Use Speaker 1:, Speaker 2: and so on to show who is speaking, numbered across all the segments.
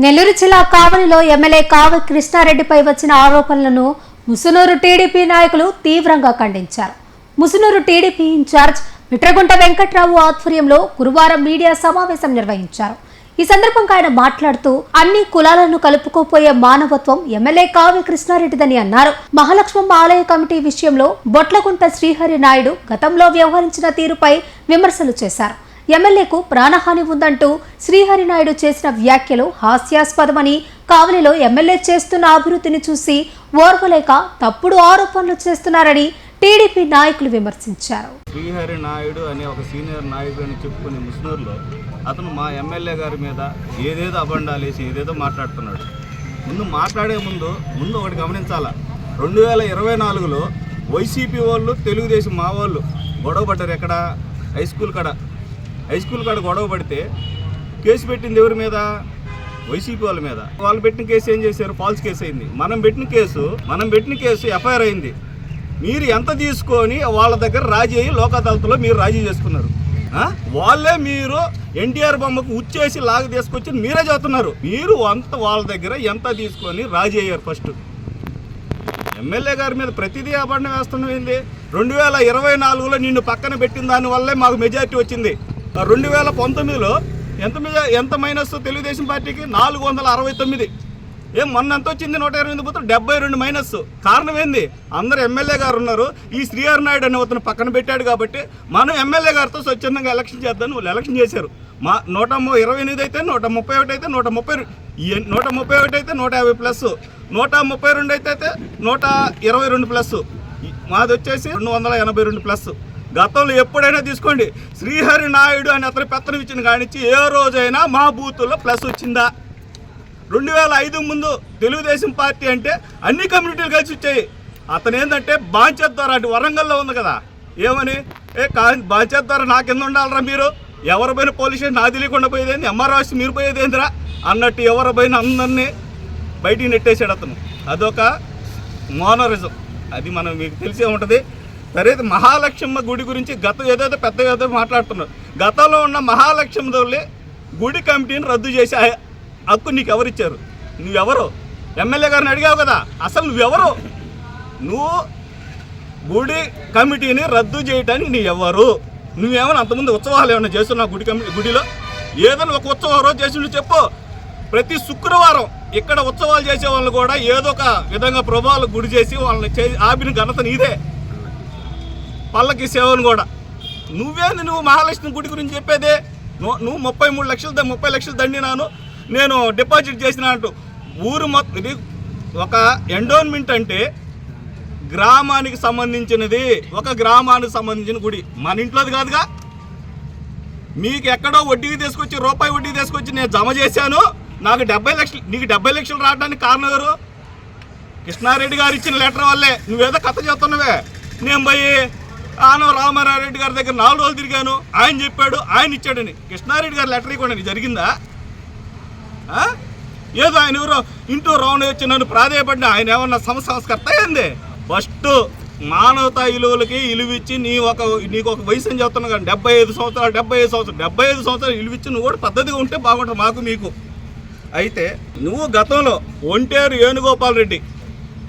Speaker 1: నెల్లూరు జిల్లా కావలిలో ఎమ్మెల్యే కావి కృష్ణారెడ్డిపై వచ్చిన ఆరోపణలను ముసునూరు టీడీపీ నాయకులు తీవ్రంగా ఖండించారు. ముసునూరు టీడీపీ ఇన్ఛార్జ్ మిట్రగుంట వెంకట్రావు ఆధ్వర్యంలో గురువారం మీడియా సమావేశం నిర్వహించారు. ఈ సందర్భంగా ఆయన మాట్లాడుతూ అన్ని కులాలను కలుపుకోపోయే మానవత్వం ఎమ్మెల్యే కావి కృష్ణారెడ్డిదని అన్నారు. మహాలక్ష్మమ్మ ఆలయ కమిటీ విషయంలో బొట్లగుంట శ్రీహరి నాయుడు గతంలో వ్యవహరించిన తీరుపై విమర్శలు చేశారు. ఎమ్మెల్యేకు ప్రాణహాని ఉందంటూ శ్రీహరి నాయుడు చేసిన వ్యాఖ్యలు హాస్యాస్పదమని, కావలిలో ఎమ్మెల్యే చేస్తున్న అభివృద్ధిని చూసి ఓర్వలేక తప్పుడు ఆరోపణలు చేస్తున్నారని టీడీపీ నాయకులు విమర్శించారు.
Speaker 2: శ్రీహరి నాయుడు అనే ఒక సీనియర్ నాయకుడు అని చెప్పుకునే ముస్నూరులో అతను మా ఎమ్మెల్యే గారి మీద ఏదేదో అబండాలేసి ఏదేదో మాట్లాడుతున్నాడు. మాట్లాడే ముందు ఒకటి గమనించాలా, 2024లో వైసీపీ వాళ్ళు తెలుగుదేశం మా వాళ్ళు గొడవ పడ్డారు. ఎక్కడ? హై స్కూల్ కాడ గొడవ పడితే కేసు పెట్టింది ఎవరి మీద? వైసీపీ వాళ్ళ మీద. వాళ్ళు పెట్టిన కేసు ఏం చేశారు? ఫాల్స్ కేసు అయింది. మనం పెట్టిన కేసు ఎఫ్ఐఆర్ అయింది. మీరు ఎంత తీసుకొని వాళ్ళ దగ్గర రాజీ అయ్యి లోక్ అదాలత్లో మీరు రాజీ చేసుకున్నారు. వాళ్ళే మీరు ఎన్టీఆర్ బొమ్మకు ఉచ్చేసి లాగ తీసుకొచ్చి మీరే చెబుతున్నారు. మీరు అంత వాళ్ళ దగ్గర ఎంత తీసుకొని రాజీ అయ్యారు? ఫస్ట్ ఎమ్మెల్యే గారి మీద ప్రతిదీ అబండం వేస్తున్నాం. ఏంది? 2024లో నిన్ను పక్కన పెట్టిన దానివల్లే మాకు మెజారిటీ వచ్చింది. 2019లో ఎంత మైనస్ తెలుగుదేశం పార్టీకి? 469. మొన్న ఎంత వచ్చింది? 128 పోతే 72 మైనస్. కారణం ఏంది? అందరు ఎమ్మెల్యే గారు ఉన్నారు. ఈ శ్రీహరి నాయుడు అనే అతను పక్కన పెట్టాడు కాబట్టి మనం ఎమ్మెల్యే గారితో స్వచ్ఛందంగా ఎలక్షన్ చేద్దాం. వాళ్ళు ఎలక్షన్ చేశారు. మా 128 అయితే 131 అయితే 131 అయితే 150 ప్లస్, 132 అయితే 122 ప్లస్, మాది వచ్చేసి 282 ప్లస్. గతంలో ఎప్పుడైనా తీసుకోండి, శ్రీహరి నాయుడు అని అతను పెత్తనం ఇచ్చిన కానిచ్చి ఏ రోజైనా మా బూతుల్లో ప్లస్ వచ్చిందా? 2005 ముందు తెలుగుదేశం పార్టీ అంటే అన్ని కమ్యూనిటీలు కలిసి వచ్చాయి. అతను ఏంటంటే బాంచేత్ ద్వారా, అటు వరంగల్లో ఉంది కదా, ఏమని బాంచేత్ ద్వారా నా కింద ఉండాలరా మీరు, ఎవరి పైన పోలీస్ స్టేషన్ నాకు తెలియకుండా పోయేదేంది, ఎంఆర్ఓ మీరు పోయేదేందిరా అన్నట్టు ఎవరి పైన అందరినీ బయటికి నెట్టేశాడు అతను. అదొక మోనరిజం. అది మనం మీకు తెలిసే ఉంటుంది. సరే, మహాలక్ష్మమ్మ గుడి గురించి ఏదైతే పెద్దగా మాట్లాడుతున్నారు. గతంలో ఉన్న మహాలక్ష్మమ్మ గుడి కమిటీని రద్దు చేసి హక్కు నీకు ఎవరిచ్చారు? నువ్వెవరు? ఎమ్మెల్యే గారిని అడిగావు కదా, అసలు నువ్వెవరు? నువ్వు గుడి కమిటీని రద్దు చేయడానికి నీ ఎవరు? నువ్వేమైనా అంతకుముందు ఉత్సవాలు ఏమైనా చేస్తున్నావు గుడిలో? ఏదైనా ఒక ఉత్సవం రోజు చేసి చెప్పు. ప్రతి శుక్రవారం ఇక్కడ ఉత్సవాలు చేసే వాళ్ళు కూడా ఏదో ఒక విధంగా ప్రభావాలు గుడి చేసి వాళ్ళని ఆపిన ఘనత నీదే. పల్లకి సేవను కూడా నువ్వేంది? నువ్వు మహాలక్ష్మి గుడి గురించి చెప్పేదే. నువ్వు 30 లక్షలు దండినాను, నేను డిపాజిట్ చేసిన అంటూ ఊరు మొత్తం. ఇది ఒక ఎండోన్మెంట్ అంటే గ్రామానికి సంబంధించినది, ఒక గ్రామానికి సంబంధించిన గుడి, మన ఇంట్లోది కాదుగా. మీకు ఎక్కడో వడ్డీకి తీసుకొచ్చి రూపాయి వడ్డీ తీసుకొచ్చి నేను జమ చేశాను, నాకు 70 లక్షలు, నీకు 70 లక్షలు రావడానికి కారణం ఎవరు? కృష్ణారెడ్డి గారు ఇచ్చిన లెటర్ వల్లే. నువ్వేదో కథ చెప్తున్నావే. నేను పోయి రామారెడ్డి గారి దగ్గర 4 రోజులు తిరిగాను, ఆయన చెప్పాడు, ఆయన ఇచ్చాడని. కృష్ణారెడ్డి గారి లెటర్ ఇవ్వకుండా జరిగిందా? ఏదో ఆయన ఎవరో ఇంటూ రౌండ్ వచ్చి నన్ను ప్రాధేయపడిన ఆయన ఏమన్నా సంస్కర్త అయింది? ఫస్ట్ మానవతా విలువలకి ఇలువిచ్చి నీకు ఒక వయసు అని చెప్తున్నావు కానీ 75 సంవత్సరాలు ఇలువిచ్చి నువ్వు కూడా పద్ధతిగా ఉంటే బాగుంటుంది మాకు మీకు. అయితే నువ్వు గతంలో ఒంటేరు వేణుగోపాల్ రెడ్డి,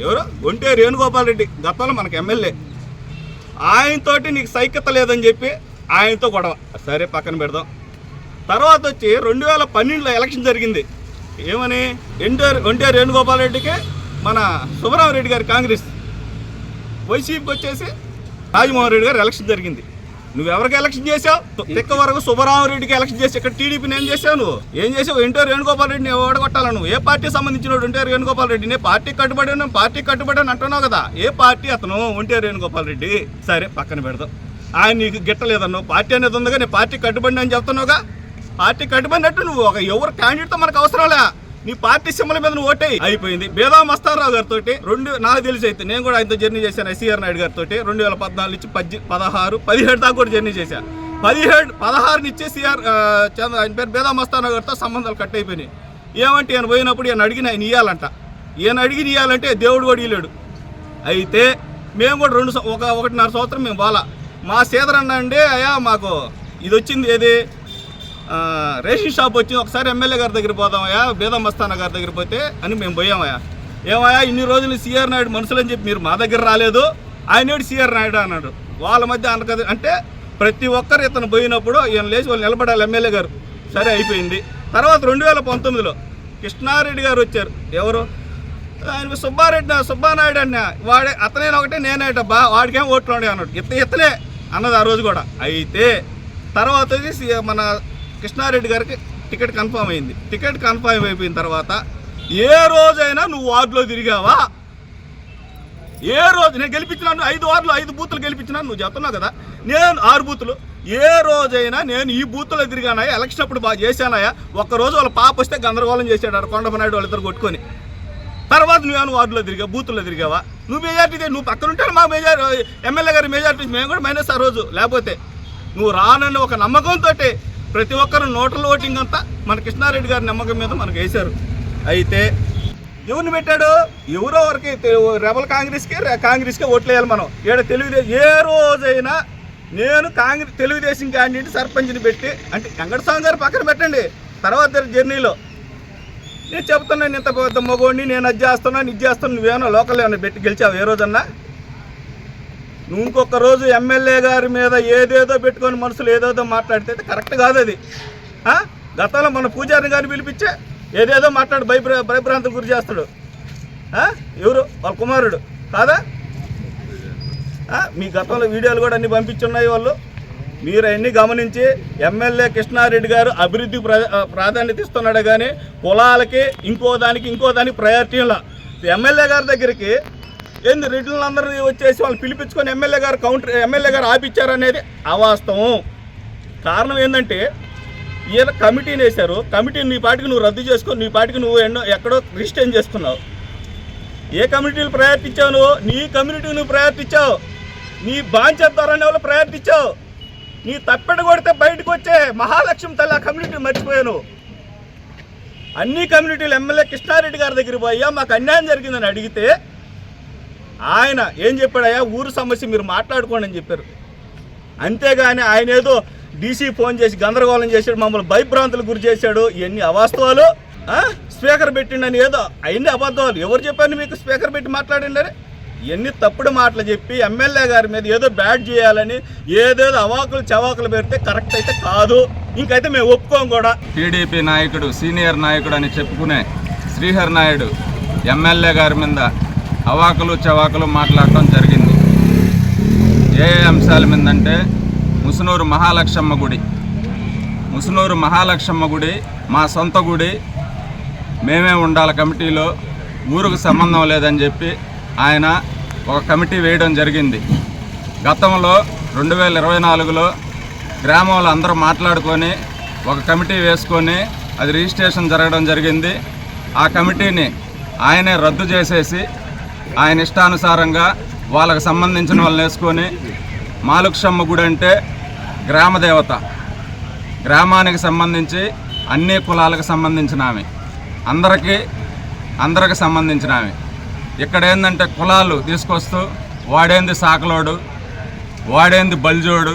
Speaker 2: ఎవరు? ఒంటేరు వేణుగోపాల్ రెడ్డి గతంలో మనకు ఎమ్మెల్యే. ఆయనతోటి నీకు సైక్యత లేదని చెప్పి ఆయనతో గొడవ. సరే, పక్కన పెడదాం. తర్వాత వచ్చి 2012లో ఎలక్షన్ జరిగింది. ఏమని? ఒంటేరు వేణుగోపాల్ రెడ్డికి మన సుబ్బరామరెడ్డి గారి కాంగ్రెస్, వైసీపీకి వచ్చేసి రాజమోహన్ రెడ్డి గారు ఎలక్షన్ జరిగింది. నువ్వెవరికి ఎలక్షన్ చేసావు? తిక్క వరకు సుబ్బరామరెడ్డికి ఎలక్షన్ చేసి ఇక్కడ టీడీపీని ఏం చేసావు? నువ్వు ఏం చేసావు? ఒంటేరు వేణుగోపాల్ రెడ్డిని ఓడగొట్టాలను. నువ్వు ఏ పార్టీ సంబంధించిన ఒంటేరు వేణుగోపాల్ రెడ్డిని? పార్టీకి కట్టుబడి అంటున్నావు కదా. ఏ పార్టీ అతను? ఒంటేరు వేణుగోపాల్ రెడ్డి. సరే, పక్కన పెడదాం. ఆయన నీకు గిట్టలేదన్నావు. పార్టీ అనేది ఉందిగా, నేను పార్టీకి కట్టుబడి అని చెప్తున్నావుగా. పార్టీ కట్టుబడినట్టు నువ్వు ఒక ఎవరు క్యాండిడేట్తో మనకు అవసరంలే. నీ పార్టీ సింబల్ మీద నువ్వు ఓటే అయిపోయింది. బేదా మస్తారావు గారితో నాకు తెలిసి అయితే నేను కూడా ఆయనతో జర్నీ చేశాను. శ్రీహరి నాయుడు గారితో 2014 నుంచి 16, 17 దాకా కూడా జర్నీ చేశాను. 16 నుంచి ఆయన పేరు బేదా మస్తారావు గారితో సంబంధాలు కట్ అయిపోయినాయి. ఏమంటే ఈయన పోయినప్పుడు ఈయన అడిగిన ఆయన ఇవ్వాలంట. ఇవ్వాలంటే దేవుడు కూడా ఇవ్వలేడు. అయితే మేము కూడా 1.5 సంవత్సరం మేము బాలా మా సీదరన్న అండి, అయ్యా మాకు ఇది వచ్చింది, ఏది రేషన్ షాప్ వచ్చి ఒకసారి ఎమ్మెల్యే గారి దగ్గర పోదామయ్యా, బేదం మస్తానా గారి దగ్గర పోతే అని మేము పోయామయ్యా. ఏమయ్యా ఇన్ని రోజులు సిఆర్ నాయుడు మనుషులని చెప్పి మీరు మా దగ్గర రాలేదు, ఆయనేడు సిఆర్ నాయుడు అన్నాడు. వాళ్ళ మధ్య అనకది అంటే ప్రతి ఒక్కరు ఇతను పోయినప్పుడు ఈయన లేచి వాళ్ళు నిలబడాలి ఎమ్మెల్యే గారు. సరే అయిపోయింది. తర్వాత 2019లో కృష్ణారెడ్డి గారు వచ్చారు. ఎవరు ఆయన సుబ్బానాయుడు అన్న వాడే, అతనే ఒకటే నేనేటబ్బా వాడికేం ఓట్లు ఉండే అన్నాడు. ఇతనే అన్నది ఆ రోజు కూడా. అయితే తర్వాత మన కృష్ణారెడ్డి గారికి టికెట్ కన్ఫామ్ అయింది. టికెట్ కన్ఫామ్ అయిపోయిన తర్వాత ఏ రోజైనా నువ్వు వార్డులో తిరిగావా? ఏ రోజు నేను గెలిపించినాను 5 వార్డులు 5 బూతులు గెలిపించినాను, నువ్వు చెప్తున్నావు కదా. నేను 6 బూతులు. ఏ రోజైనా నేను ఈ బూతులో తిరిగానాయా? ఎలక్షన్ అప్పుడు బాగా చేశానాయా? ఒక్కరోజు వాళ్ళ పాప వస్తే గందరగోళం చేశాడు కొండపనాయుడు వాళ్ళిద్దరు కొట్టుకొని. తర్వాత నువ్వేమో వార్డులో తిరిగావు, బూతుల్లో తిరిగావా? నువ్వు మెజార్టీ నువ్వు పక్కన ఉంటే మా ఎమ్మెల్యే గారి మెజార్టీ మేము కూడా మైనస్ ఆ రోజు. లేకపోతే నువ్వు రానని ఒక నమ్మకంతో ప్రతి ఒక్కరు నోటల్ ఓటింగ్ అంతా మన కృష్ణారెడ్డి గారి నమ్మకం మీద మనకు వేశారు. అయితే ఎవరిని పెట్టాడు? ఎవరో వరకు రెబల్ కాంగ్రెస్కే ఓట్లు వేయాలి మనం. ఏడ తెలుగుదేశం ఏ రోజైనా నేను తెలుగుదేశం క్యాండిడేట్ సర్పంచ్ని పెట్టి అంటే వెంకటస్వామి గారు పక్కన పెట్టండి, తర్వాత జర్నీలో నేను చెప్తున్నాను ఇంత పెద్ద మగోడిని, నేను అది చేస్తున్నాను ఇది చేస్తాను, నువ్వేమో లోకల్ ఏమైనా పెట్టి గెలిచావు ఏ రోజన్నా? నువ్వు ఇంకొక రోజు ఎమ్మెల్యే గారి మీద ఏదేదో పెట్టుకొని మనుషులు ఏదేదో మాట్లాడితే కరెక్ట్ కాదు అది. గతంలో మన పూజారిని గారిని పిలిపించే ఏదేదో మాట్లాడు భయభ్రాంతం గురి చేస్తాడు. ఎవరు వాళ్ళ కుమారుడు కాదా? మీ గతంలో వీడియోలు కూడా అన్ని పంపించున్నాయి వాళ్ళు. మీరు అన్నీ గమనించి ఎమ్మెల్యే కృష్ణారెడ్డి గారు అభివృద్ధికి ప్రాధాన్యత ఇస్తున్నాడు కానీ కులాలకి ఇంకో దానికి ప్రయారిటీలా. ఎమ్మెల్యే గారి దగ్గరికి ఏంది రెడ్లందరినీ వచ్చేసి వాళ్ళు పిలిపించుకొని ఎమ్మెల్యే గారు ఆపిచ్చారనేది అవాస్తవం. కారణం ఏంటంటే ఈయన కమిటీని వేశారు. కమిటీని నీ పాటికి నువ్వు రద్దు చేసుకొని నీ పాటికి నువ్వు ఎక్కడో రిజిస్టర్ చేసుకున్నావు. ఏ కమ్యూనిటీలు ప్రయారిటీ ఇచ్చావు? నువ్వు నీ కమ్యూనిటీకి నువ్వు ప్రయారిటీ ఇచ్చావు, నీ బాంచేద్దారనే వాళ్ళు ప్రయారిటీ ఇచ్చావు. నీ తప్పెడ కొడితే బయటకు వచ్చే మహాలక్ష్యం తల్లి ఆ కమ్యూనిటీ మర్చిపోయాను. అన్ని కమ్యూనిటీలు ఎమ్మెల్యే కృష్ణారెడ్డి గారి దగ్గరికి పోయా మాకు అన్యాయం జరిగిందని అడిగితే ఆయన ఏం చెప్పాడయ్యా? ఊరు సమస్య మీరు మాట్లాడుకోండి అని చెప్పారు. అంతేగాని ఆయన ఏదో డీసీ ఫోన్ చేసి గందరగోళం చేశాడు, మమ్మల్ని భయభ్రాంతులు గురి చేశాడు. ఇవన్నీ అవాస్తవాలు. స్పీకర్ పెట్టిండని ఏదో అవన్నీ అబద్ధాలు. ఎవరు చెప్పారు మీకు స్పీకర్ పెట్టి మాట్లాడిండని? ఇవన్నీ తప్పుడు మాటలు చెప్పి ఎమ్మెల్యే గారి మీద ఏదో బ్యాడ్ చేయాలని ఏదేదో అవాకులు చవాకులు పెడితే కరెక్ట్ అయితే కాదు. ఇంకైతే మేము ఒప్పుకోం కూడా.
Speaker 3: టీడీపీ నాయకుడు సీనియర్ నాయకుడు అని చెప్పుకునే శ్రీహరి నాయుడు ఎమ్మెల్యే గారి మీద అవాకులు చవాకులు మాట్లాడటం జరిగింది. ఏ అంశాల మీద అంటే ముసునూరు మహాలక్ష్మమ్మ గుడి మా సొంత గుడి, మేమే ఉండాలి కమిటీలో, ఊరుకు సంబంధం లేదని చెప్పి ఆయన ఒక కమిటీ వేయడం జరిగింది. గతంలో 2024లో గ్రామంలో అందరూ మాట్లాడుకొని ఒక కమిటీ వేసుకొని అది రిజిస్ట్రేషన్ జరగడం జరిగింది. ఆ కమిటీని ఆయనే రద్దు చేసేసి ఆయన ఇష్టానుసారంగా వాళ్ళకు సంబంధించిన వాళ్ళని వేసుకొని మాలుక్షమ్మ గుడి అంటే గ్రామదేవత, గ్రామానికి సంబంధించి అన్ని కులాలకు సంబంధించిన ఆమె, అందరికి సంబంధించిన ఆమె. ఇక్కడ ఏంటంటే కులాలు తీసుకొస్తూ వాడేంది సాకలోడు, వాడేంది బల్జోడు,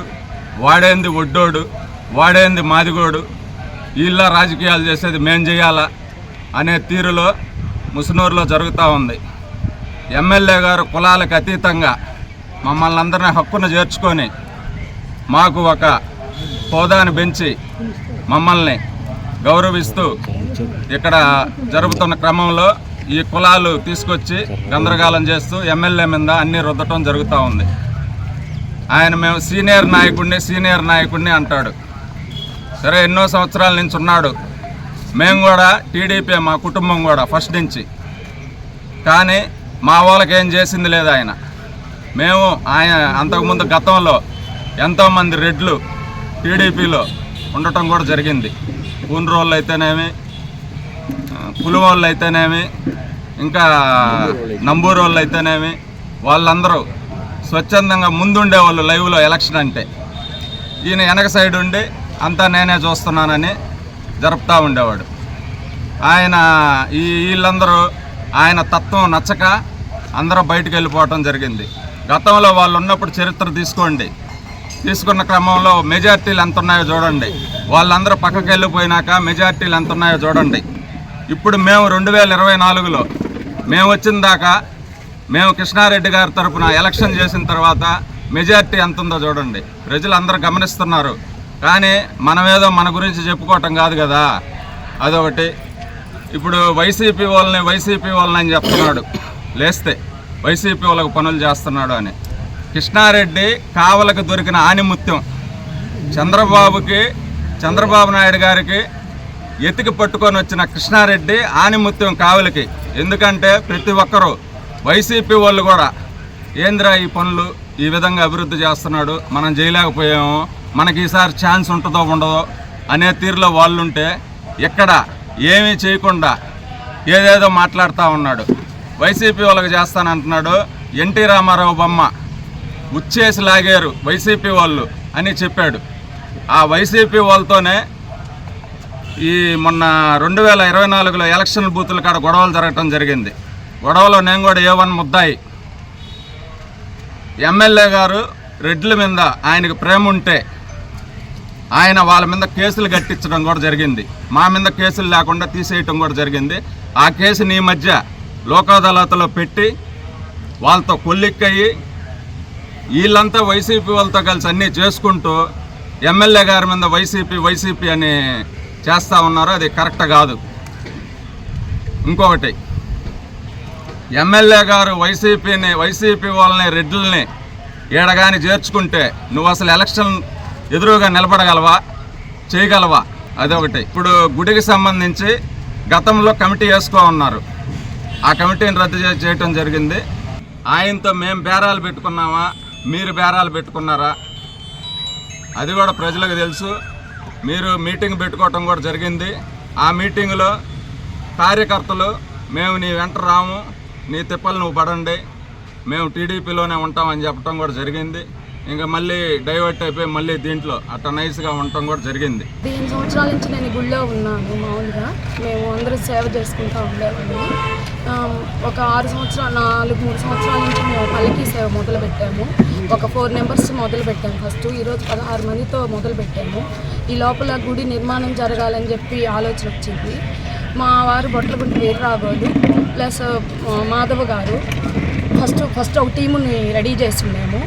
Speaker 3: వాడేంది ఒడ్డోడు, వాడేంది మాదిగోడు, వీళ్ళ రాజకీయాలు చేసేది మేం చేయాలా అనే తీరులో ముసునూరులో జరుగుతూ ఉంది. ఎమ్మెల్యే గారు కులాలకు అతీతంగా మమ్మల్ని అందరినీ హక్కును చేర్చుకొని మాకు ఒక హోదాను పెంచి మమ్మల్ని గౌరవిస్తూ ఇక్కడ జరుగుతున్న క్రమంలో ఈ కులాలు తీసుకొచ్చి గందరగోళం చేస్తూ ఎమ్మెల్యే మీద అన్నీ రుద్దటం జరుగుతూ ఉంది. ఆయన మేము సీనియర్ నాయకుడిని అంటాడు. సరే, ఎన్నో సంవత్సరాల నుంచి ఉన్నాడు. మేము కూడా టీడీపీ, మా కుటుంబం కూడా ఫస్ట్ నుంచి. కానీ మా వాళ్ళకి ఏం చేసింది లేదు ఆయన. ఆయన అంతకుముందు గతంలో ఎంతోమంది రెడ్లు టీడీపీలో ఉండటం కూడా జరిగింది. కూనరోళ్ళు అయితేనేమి, పులివోళ్ళు అయితేనేమి, ఇంకా నంబూరోళ్ళు అయితేనేమి, వాళ్ళందరూ స్వచ్ఛందంగా ముందుండేవాళ్ళు లైవ్లో ఎలక్షన్ అంటే. ఈయన వెనక సైడ్ ఉండి అంతా నేనే చూస్తున్నానని జరుపుతూ ఉండేవాడు. వీళ్ళందరూ ఆయన తత్వం నచ్చక అందరూ బయటకు వెళ్ళిపోవటం జరిగింది. గతంలో వాళ్ళు ఉన్నప్పుడు చరిత్ర తీసుకోండి. తీసుకున్న క్రమంలో మెజార్టీలు ఎంత ఉన్నాయో చూడండి. వాళ్ళందరూ పక్కకి వెళ్ళిపోయినాక మెజార్టీలు ఎంత ఉన్నాయో చూడండి. ఇప్పుడు మేము 2024లో మేము వచ్చిన దాకా మేము కృష్ణారెడ్డి గారి తరఫున ఎలక్షన్ చేసిన తర్వాత మెజార్టీ ఎంత ఉందో చూడండి. ప్రజలు అందరూ గమనిస్తున్నారు. కానీ మనమేదో మన గురించి చెప్పుకోవటం కాదు కదా, అదొకటి. ఇప్పుడు వైసీపీ వాళ్ళని అని చెప్తున్నాడు, లేస్తే వైసీపీ వాళ్ళకు పనులు చేస్తున్నాడు అని. కృష్ణారెడ్డి కావలకు దొరికిన ఆణిముత్యం. చంద్రబాబు నాయుడు గారికి ఎతికి పట్టుకొని వచ్చిన కృష్ణారెడ్డి ఆణిముత్యం కావలికి. ఎందుకంటే ప్రతి ఒక్కరూ వైసీపీ వాళ్ళు కూడా ఏంద్రా ఈ పనులు ఈ విధంగా అభివృద్ధి చేస్తున్నాడు, మనం చేయలేకపోయాము, మనకి ఈసారి ఛాన్స్ ఉంటుందో ఉండదో అనే తీరులో వాళ్ళుంటే ఇక్కడ ఏమీ చేయకుండా ఏదేదో మాట్లాడుతూ ఉన్నాడు. వైసీపీ వాళ్ళకి చేస్తానంటున్నాడు. ఎన్టీ రామారావు బొమ్మ ఉచ్చేసి లాగారు వైసీపీ వాళ్ళు అని చెప్పాడు. ఆ వైసీపీ వాళ్ళతోనే ఈ మొన్న 2024లో ఎలక్షన్ బూతుల కాడ గొడవలు జరగటం జరిగింది. గొడవలో నేను కూడా A1 ముద్దాయి. ఎమ్మెల్యే గారు రెడ్ల మీద ఆయనకు ప్రేమ ఉంటే ఆయన వాళ్ళ మీద కేసులు కట్టించడం కూడా జరిగింది. మా మీద కేసులు లేకుండా తీసేయటం కూడా జరిగింది. ఆ కేసుని ఈ మధ్య లోక్ అదాలత్లో పెట్టి వాళ్ళతో కొల్లిక్కయ్యి వీళ్ళంతా వైసీపీ వాళ్ళతో కలిసి అన్నీ చేసుకుంటూ ఎమ్మెల్యే గారి మీద వైసీపీ అని చేస్తూ ఉన్నారు. అది కరెక్ట్ కాదు. ఇంకొకటి, ఎమ్మెల్యే గారు వైసీపీ వాళ్ళని రెడ్లని ఏడగాని చేర్చుకుంటే నువ్వు అసలు ఎలక్షన్ ఎదురుగా నిలబడగలవా, చేయగలవా? అదొకటి. ఇప్పుడు గుడికి సంబంధించి గతంలో కమిటీ వేసుకో ఉన్నారు. ఆ కమిటీని రద్దు చేయటం జరిగింది. ఆయనతో మేము బేరాలు పెట్టుకున్నామా, మీరు బేరాలు పెట్టుకున్నారా? అది కూడా ప్రజలకు తెలుసు. మీరు మీటింగ్ పెట్టుకోవటం కూడా జరిగింది. ఆ మీటింగ్లో కార్యకర్తలు మేము నీ వెంట రాము, నీ తిప్పలు నువ్వు పడండి, మేము టీడీపీలోనే ఉంటామని చెప్పడం కూడా జరిగింది. ఇంకా మళ్ళీ డైవర్ట్ అయిపోయి మళ్ళీ దీంట్లో అట్లా నైస్గా ఉండటం కూడా జరిగింది.
Speaker 4: 15 సంవత్సరాల నుంచి నేను గుళ్ళో ఉన్నాను. మామూలుగా మేము అందరూ సేవ చేసుకుంటూ ఉండేవాళ్ళం. ఒక 3 సంవత్సరాల నుంచి మేము పల్లకి సేవ మొదలుపెట్టాము. ఒక 4 మెంబర్స్ మొదలుపెట్టాము ఫస్ట్. ఈరోజు 16 మందితో మొదలుపెట్టాము. ఈ లోపల గుడి నిర్మాణం జరగాలని చెప్పి ఆలోచన వచ్చింది. మా వారు బొట్లగుంటి వీర్రాఘవులు ప్లస్ మాధవ్ గారు ఫస్ట్ ఒక టీముని రెడీ చేస్తున్నాము.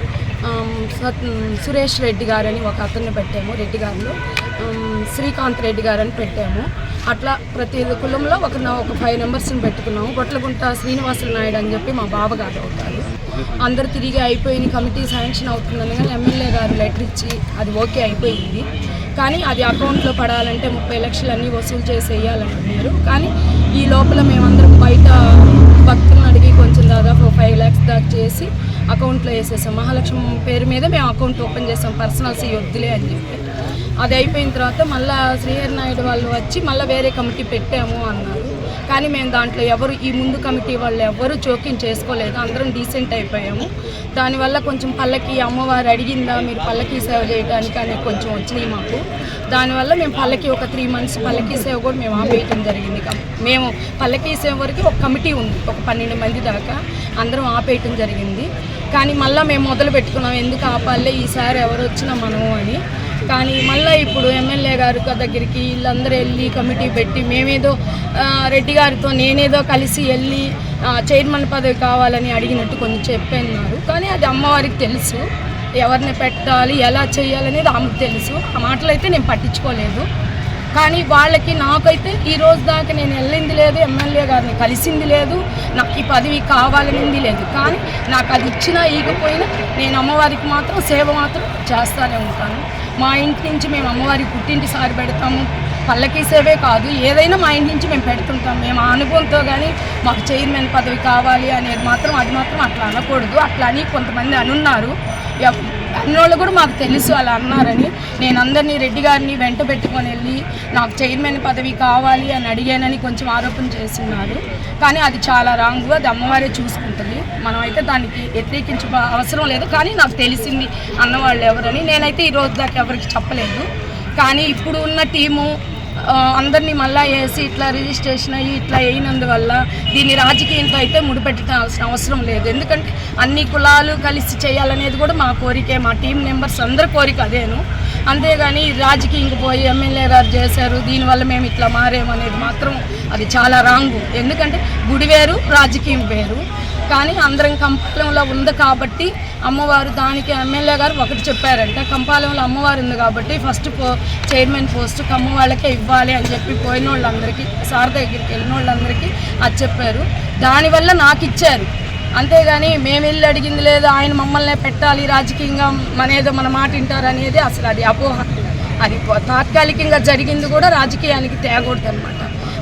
Speaker 4: సురేష్ రెడ్డి గారని ఒక అతన్ని పెట్టాము, రెడ్డి గారు, శ్రీకాంత్ రెడ్డి గారని పెట్టాము. అట్లా ప్రతి కులంలో ఒక 5 మెంబర్స్ని పెట్టుకున్నాము. బొట్లగుంట శ్రీనివాసులు నాయుడు అని చెప్పి మా బావగారు అవుతారు. అందరు తిరిగి అయిపోయిన కమిటీ శాంక్షన్ అవుతుందని కానీ ఎమ్మెల్యే గారు లెటర్ ఇచ్చి అది ఓకే అయిపోయింది. కానీ అది అకౌంట్లో పడాలంటే 30 లక్షలు అన్నీ వసూలు చేసి వేయాలంటున్నారు. కానీ ఈ లోపల మేమందరం బయట భక్తులను అడిగి కొంచెం దాదాపు 5 lakhs దాకా చేసి అకౌంట్లో వేసేసాం. మహాలక్ష్మి పేరు మీద మేము అకౌంట్ ఓపెన్ చేసాం, పర్సనల్స్ వద్దులే అని చెప్పి. అది అయిపోయిన తర్వాత మళ్ళీ శ్రీహరి నాయుడు వాళ్ళు వచ్చి మళ్ళీ వేరే కమిటీ పెట్టాము అన్నారు. కానీ మేము దాంట్లో ఈ ముందు కమిటీ వాళ్ళు ఎవరు జోక్యం చేసుకోలేదు. అందరం డీసెంట్ అయిపోయాము. దానివల్ల కొంచెం పల్లకి అమ్మవారు అడిగిందా మీరు పల్లకి సేవ చేయడానికి అని కొంచెం వచ్చినాయి మాకు. దానివల్ల మేము పల్లకి ఒక 3 months పల్లకి సేవ కూడా మేము ఆపేయటం జరిగింది. మేము పల్లకి సేవ వరకు ఒక కమిటీ ఉంది, ఒక 12 మంది దాకా అందరం ఆపేయటం జరిగింది. కానీ మళ్ళీ మేము మొదలు పెట్టుకున్నాం, ఎందుకు ఆపాలే ఈసారి ఎవరు వచ్చినా మనము అని. కానీ మళ్ళీ ఇప్పుడు ఎమ్మెల్యే గారి దగ్గరికి వీళ్ళందరూ వెళ్ళి కమిటీ పెట్టి మేమేదో రెడ్డి గారితో నేనేదో కలిసి వెళ్ళి చైర్మన్ పదవి కావాలని అడిగినట్టు కొన్ని చెప్పన్నారు. కానీ అది అమ్మవారికి తెలుసు, ఎవరిని పెట్టాలి ఎలా చేయాలనేది ఆమెకు తెలుసు. ఆ మాటలు అయితే నేను పట్టించుకోలేదు. కానీ వాళ్ళకి నాకైతే ఈ రోజు దాకా నేను వెళ్ళింది లేదు, ఎమ్మెల్యే గారిని కలిసింది లేదు, నాకు ఈ పదవి కావాలనింది లేదు. కానీ నాకు అది ఇచ్చినా ఈగిపోయినా నేను అమ్మవారికి మాత్రం సేవ మాత్రం చేస్తూనే ఉంటాను. మా ఇంటి నుంచి మేము అమ్మవారికి పుట్టింటి సారి పెడతాము. పల్లకి సేవే కాదు, ఏదైనా మా ఇంటి నుంచి మేము పెడుతుంటాం. మేము ఆ అనుభవంతో కానీ మాకు చైర్మన్ పదవి కావాలి అనేది మాత్రం అది మాత్రం అట్లా అనకూడదు. అట్లా అని కొంతమంది అనున్నారు. అన్నోళ్ళు కూడా మాకు తెలుసు అలా అన్నారని. నేను అందరినీ రెడ్డి గారిని వెంట పెట్టుకొని వెళ్ళి నాకు చైర్మన్ పదవి కావాలి అని అడిగానని కొంచెం ఆరోపణ చేస్తున్నారు. కానీ అది చాలా రాంగ్. అది అమ్మవారే చూసుకుంటుంది. మనం అయితే దానికి వ్యతిరేకించ అవసరం లేదు. కానీ నాకు తెలిసింది అన్నవాళ్ళు ఎవరని నేనైతే ఈ రోజు దాకా ఎవరికి చెప్పలేదు. కానీ ఇప్పుడు ఉన్న టీము అందరినీ మళ్ళీ వేసి ఇట్లా రిజిస్ట్రేషన్ అయ్యి ఇట్లా అయినందువల్ల దీన్ని రాజకీయంతో అయితే ముడిపెట్టాల్సిన అవసరం లేదు. ఎందుకంటే అన్ని కులాలు కలిసి చేయాలనేది కూడా మా కోరికే, మా టీం మెంబర్స్ అందరి కోరిక అదేను. అంతేగాని రాజకీయంకి పోయి ఎమ్మెల్యే గారు చేశారు దీనివల్ల మేము ఇట్లా మారేమనేది మాత్రం అది చాలా రాంగు. ఎందుకంటే గుడి వేరు, రాజకీయం వేరు. కానీ అందరం కంపాలెంలో ఉంది కాబట్టి అమ్మవారు దానికి ఎమ్మెల్యే గారు ఒకటి చెప్పారంట, కంపాలెంలో అమ్మవారు ఉంది కాబట్టి ఫస్ట్ చైర్మన్ పోస్ట్ కమ్మ వాళ్ళకే ఇవ్వాలి అని చెప్పి పోయిన వాళ్ళందరికీ, సార్ దగ్గరికి వెళ్ళిన వాళ్ళందరికీ అది చెప్పారు. దానివల్ల నాకు ఇచ్చారు. అంతేగాని మేము వెళ్ళి అడిగింది లేదు, ఆయన మమ్మల్ని పెట్టాలి రాజకీయంగా మనేదో మన మాట వింటారు అనేది అసలు అది అపోహ. అది తాత్కాలికంగా జరిగింది కూడా రాజకీయానికి తేగూడదు అనమాట.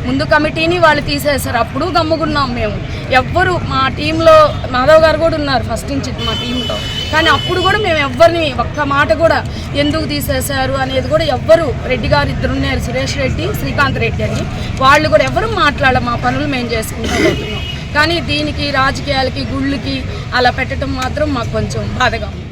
Speaker 4: ముందు కమిటీని వాళ్ళు తీసేశారు, అప్పుడు గమ్ముకున్నాం మేము. ఎవ్వరు మా టీంలో మాధవ్ గారు కూడా ఉన్నారు ఫస్ట్ నుంచి మా టీంలో, కానీ అప్పుడు కూడా మేము ఎవ్వరిని ఒక్క మాట కూడా ఎందుకు తీసేశారు అనేది కూడా ఎవ్వరు, రెడ్డి గారు ఇద్దరు ఉన్నారు, సురేష్ రెడ్డి, శ్రీకాంత్ రెడ్డి అని, వాళ్ళు కూడా ఎవరు మాట్లాడాలి, మా పనులు మేము చేసుకుంటూ పోతున్నాం. కానీ దీనికి రాజకీయాలకి గుళ్ళకి అలా పెట్టడం మాత్రం మాకు కొంచెం బాధగా ఉంది.